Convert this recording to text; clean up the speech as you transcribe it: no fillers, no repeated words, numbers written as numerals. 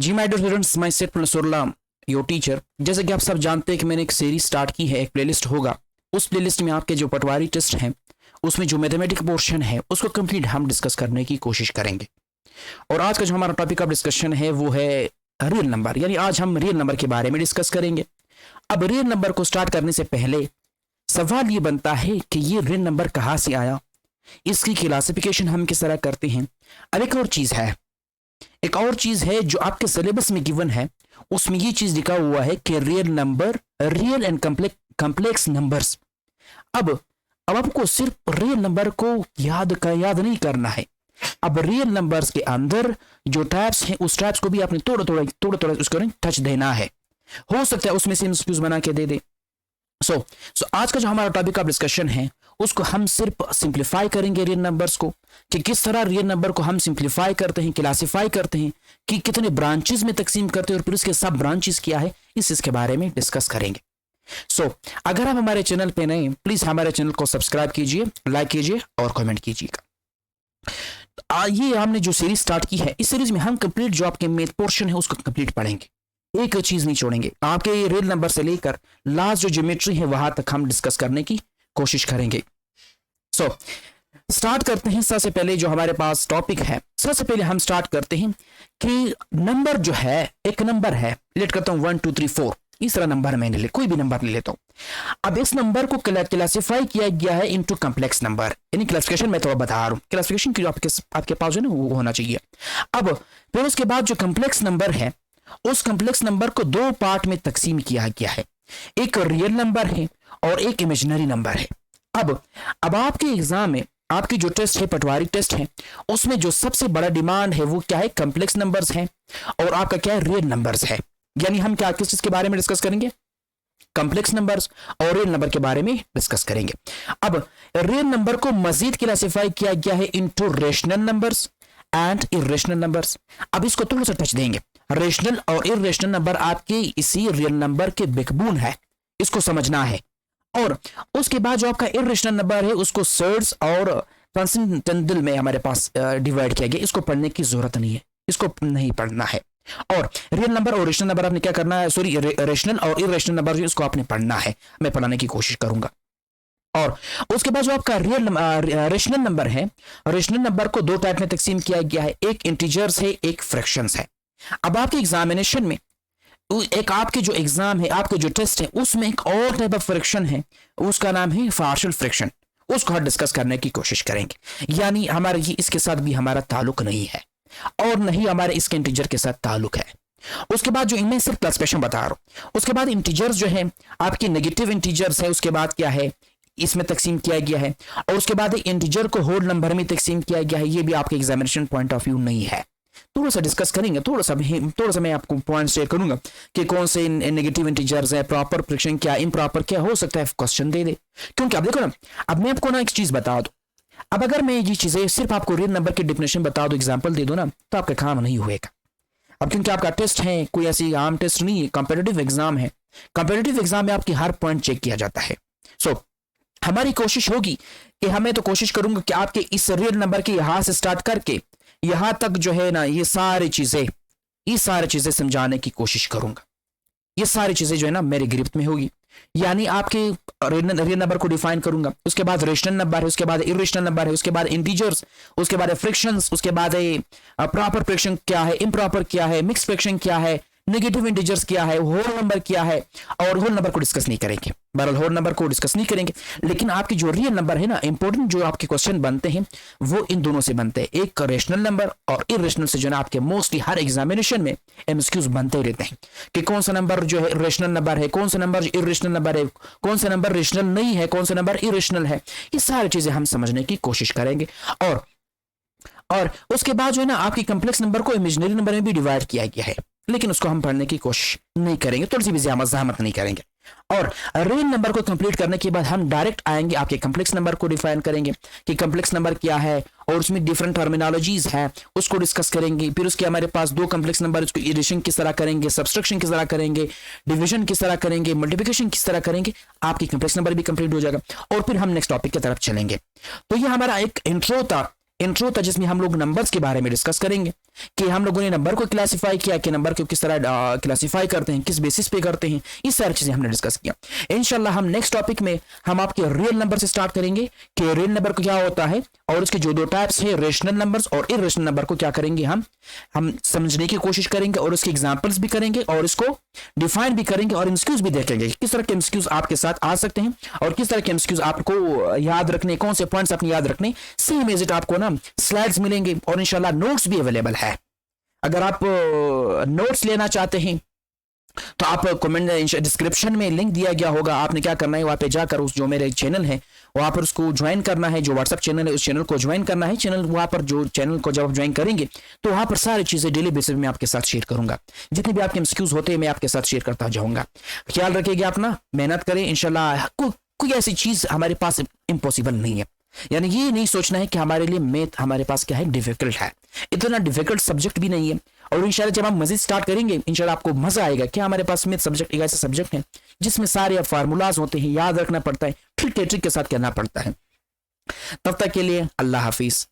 Ji my dear students, my सेट प्लसोरला your teacher. जैसे कि आप सब जानते हैं कि मैंने एक सीरीज स्टार्ट की है, एक प्लेलिस्ट होगा। उस प्लेलिस्ट में आपके जो पटवारी टेस्ट हैं, उसमें जो मैथमेटिक पोर्शन है उसको कंप्लीट हम डिस्कस करने की कोशिश करेंगे। और आज का जो हमारा टॉपिक ऑफ डिस्कशन है वो है रियल नंबर, यानी आज हम रियल नंबर के बारे में डिस्कस करेंगे। अब रियल नंबर को स्टार्ट करने से पहले सवाल ये बनता है कि ये रियल नंबर कहाँ से आया, इसकी क्लासिफिकेशन हम किस तरह करते हैं। अब एक और चीज है जो आपके सिलेबस में गिवन है, उसमें ये चीज लिखा हुआ है कि real number, real and complex numbers. अब आपको सिर्फ रियल नंबर को याद नहीं करना है। अब रियल नंबर्स के अंदर जो टाइप्स हैं उस टाइप्स को भी आपने थोड़ा उसको टच देना है। हो सकता है उसमें से एक्सक्यूज बना के दे दे। सो आज का जो हमारा टॉपिक ऑफ डिस्कशन है उसको हम सिर्फ सिंप्लीफाई करेंगे रियल नंबर्स को, कि किस तरह रियल नंबर को हम सिंप्लीफाई करते हैं, क्लासिफाई करते हैं, कि कितने ब्रांचेस में तकसीम करते हैं और फिर उसके सब ब्रांचेस क्या है इसके बारे में डिस्कस करेंगे। अगर आप हमारे चैनल पे नए हैं, प्लीज हमारे चैनल को सब्सक्राइब कीजिए, लाइक कीजिए और कमेंट कीजिएगा। ये हमने जो सीरीज स्टार्ट की है, इस सीरीज में हम कंप्लीट जो आपके मैथ पोर्शन है उसको कंप्लीट पढ़ेंगे, एक चीज नहीं छोड़ेंगे। आपके रियल नंबर से लेकर लास्ट जो ज्योमेट्री है वहां तक हम डिस्कस करने की कोशिश करेंगे। स्टार्ट करते हैं। सबसे पहले जो हमारे पास टॉपिक है, सबसे पहले हम स्टार्ट करते हैं कि नंबर जो है, एक नंबर है, लेट करता हूं 1 2 3 4, इस तरह नंबर मैंने कोई भी नंबर ले लेता हूं। अब इस नंबर को क्लासिफाई किया गया है इनटू कॉम्प्लेक्स नंबर, यानी क्लासिफिकेशन मैं तो बता रहा हूं, क्लासिफिकेशन की आपके पास जो है ना वो होना चाहिए। अब फिर उसके बाद जो कॉम्प्लेक्स नंबर है, उस कॉम्प्लेक्स नंबर को दो पार्ट में तकसीम किया गया है, एक रियल नंबर है और एक इमेजिनरी नंबर है। अब आपके एग्जाम में आपकी जो टेस्ट है, पटवारी टेस्ट है, उसमें जो सबसे बड़ा डिमांड है वो क्या है, कॉम्प्लेक्स नंबर्स है और आपका क्या है, रियल नंबर्स है। यानी हम क्या किस चीज के बारे में डिस्कस करेंगे, कॉम्प्लेक्स नंबर्स और रियल नंबर के बारे में डिस्कस करेंगे। अब रियल नंबर को मजीद क्लासिफाई किया गया है into rational numbers and irrational numbers. अब इसको थोड़ा सा टच देंगे। रेशनल और इरेशनल नंबर आपके इसी रियल नंबर के बैकबोन है, इसको समझना है। और उसके बाद जो आपका इरेशनल नंबर है उसको सर्ड्स और परसेंटाइल में हमारे पास डिवाइड किया गया, इसको पढ़ने की जरूरत नहीं है, इसको नहीं पढ़ना है। और रियल नंबर और रेशनल नंबर आपने क्या करना है, सॉरी रेशनल और इरेशनल नंबर जो इसको आपने पढ़ना है, मैं पढ़ाने की कोशिश करूंगा। और उसके बाद जो आपका रेशनल नंबर है, रेशनल नंबर को दो टाइप में तकसीम किया गया है, एक इंटीजर्स है, एक फ्रैक्शंस है। अब आपके एग्जामिनेशन में एक आपके जो एग्जाम है, आपके जो टेस्ट है, उसमें एक और टाइप ऑफ फ्रैक्शन है, उसका नाम है पार्शियल फ्रैक्शन, उसको हम डिस्कस करने की कोशिश करेंगे। यानी हमारे ये इसके साथ भी हमारा ताल्लुक नहीं है और नहीं हमारे इसके इंटीजर के साथ ताल्लुक है। उसके बाद जो इनमें सिर्फ क्लासिफिकेशन बता रहा हूं। उसके बाद इंटीजर्स जो है आपके नेगेटिव इंटीजर्स है, उसके बाद क्या है इसमें तकसीम किया गया है, और उसके बाद इंटीजर को होल नंबर में तकसीम किया गया है। ये भी आपके एग्जामिनेशन पॉइंट ऑफ व्यू नहीं है, थोड़ा सा डिस्कस करेंगे, थोड़ा सा मैं आपको पॉइंट शेयर करूंगा कि कौन से नेगेटिव इंटीजर्स है, प्रॉपर फ्रैक्शन क्या, इम्प्रॉपर क्या, हो सकता है क्वेश्चन दे दे। क्योंकि अब देखो ना, अब मैं आपको ना एक चीज बता दूं, अब अगर मैं ये चीजें सिर्फ आपको रियल नंबर की डेफिनेशन बता दूं, एग्जांपल दे दो ना, तो आपका काम नहीं होएगा। अब क्योंकि आपका टेस्ट है कोई ऐसी आम टेस्ट नहीं है, कॉम्पिटिटिव एग्जाम है। कॉम्पिटिटिव एग्जाम में आपकी हर पॉइंट चेक किया जाता है। हमारी कोशिश होगी कि हमें तो कोशिश करूंगा कि आपके इस रियल नंबर के यहां से स्टार्ट करके यहां तक जो है ना, ये सारी चीजें समझाने की कोशिश करूंगा। ये सारी चीजें जो है ना मेरी गिरफ्त में होगी। यानी आपके रियल नंबर को डिफाइन करूंगा, उसके बाद रेशनल नंबर है, उसके बाद इरेशनल नंबर है, उसके बाद इंटीजर्स, उसके बाद फ्रैक्शंस, उसके बाद प्रॉपर फ्रैक्शन क्या है, इम्प्रॉपर क्या है, मिक्स फ्रैक्शन क्या है, नेगेटिव इंटीजर्स क्या है, होल नंबर क्या है। और होल नंबर को डिस्कस नहीं करेंगे, बहरहाल होल नंबर को डिस्कस नहीं करेंगे, लेकिन आपकी जो रियल नंबर है ना, इंपॉर्टेंट जो आपके क्वेश्चन बनते हैं वो इन दोनों से बनते हैं, एक रेशनल नंबर और इरेशनल से। जो है आपके मोस्टली हर एग्जामिनेशन में एमसीक्यूज बनते ही रहते हैं कि कौन सा नंबर जो है रेशनल नंबर है, कौन सा नंबर इरेशनल नंबर है, कौन सा नंबर रेशनल नहीं है, कौन सा नंबर इरेशनल है। ये सारी चीजें हम समझने की कोशिश करेंगे। और उसके बाद जो है ना आपकी कॉम्प्लेक्स नंबर को इमेजिनरी नंबर में भी डिवाइड किया गया है, लेकिन उसको हम पढ़ने की कोशिश नहीं करेंगे, थोड़ी सी भी ज़हमत नहीं करेंगे। और रियल नंबर को कंप्लीट करने के बाद हम डायरेक्ट आएंगे आपके कॉम्प्लेक्स नंबर को डिफाइन करेंगे कि कॉम्प्लेक्स नंबर क्या है और उसमें डिफरेंट टर्मिनोलॉजीज है, उसको डिस्कस करेंगे। फिर उसके हमारे पास दो कॉम्प्लेक्स नंबर, उसको एडिशन किस तरह करेंगे, सब्सट्रैक्शन किस तरह करेंगे, डिवीजन किस तरह करेंगे, मल्टीप्लिकेशन किस तरह करेंगे, आपकी कॉम्प्लेक्स नंबर भी कंप्लीट हो जाएगा। और फिर हम नेक्स्ट टॉपिक की तरफ चलेंगे। तो ये हमारा एक इंट्रो था जिसमें हम लोग नंबर्स के बारे में डिस्कस करेंगे। कि हम लोगों ने नंबर को क्लासिफाई किया कि नंबर को किस तरह क्लासिफाई करते हैं, किस बेसिस पे करते हैं, इस सारी चीजें हमने डिस्कस किया। इंशाल्लाह हम नेक्स्ट टॉपिक में हम आपके रियल नंबर से स्टार्ट करेंगे कि रियल नंबर को क्या होता है और उसके जो दो टाइप्स है रेशनल नंबर्स और इरेशनल नंबर को क्या करेंगे हम समझने की कोशिश करेंगे और उसके एग्जांपल्स भी करेंगे और इसको डिफाइन भी करेंगे और एमसीक्यूज भी देखेंगे किस तरह के एमसीक्यूज आपके साथ आ सकते हैं और किस तरह के एमसीक्यूज आपको याद रखने, कौन से पॉइंट्स अपने याद रखने। सेम एज इट आपको ना स्लाइड्स मिलेंगे और इंशाल्लाह नोट्स भी अवेलेबल है। अगर आप नोट्स लेना चाहते हैं तो आप कमेंट डिस्क्रिप्शन में लिंक दिया गया होगा, आपने क्या करना है वहां पे जाकर उस जो मेरे चैनल है वहां पर उसको ज्वाइन करना है, जो व्हाट्सएप चैनल है उस चैनल को ज्वाइन करना है। चैनल वहां पर जो चैनल को जब आप ज्वाइन करेंगे तो वहां पर सारी चीजें डेली बेसिस में आपके साथ शेयर करूंगा, जितने भी आपके एमसीक्यूज होते हैं मैं आपके साथ शेयर करता जाऊंगा। ख्याल रखिएगा अपना, मेहनत करें इंशाल्लाह। कोई ऐसी चीज हमारे पास इम्पॉसिबल नहीं है, यानी ये नहीं सोचना है कि हमारे लिए मैथ हमारे पास क्या है डिफिकल्ट है, इतना डिफिकल्ट सब्जेक्ट भी नहीं है। और इंशाल्लाह जब हम मजीद स्टार्ट करेंगे इंशाल्लाह आपको मजा आएगा कि हमारे पास मैथ सब्जेक्ट एक ऐसा सब्जेक्ट है जिसमें सारे फार्मूलाज होते हैं, याद रखना पड़ता है, ट्रिक के साथ करना पड़ता है। तब तक के लिए अल्लाह हाफिज।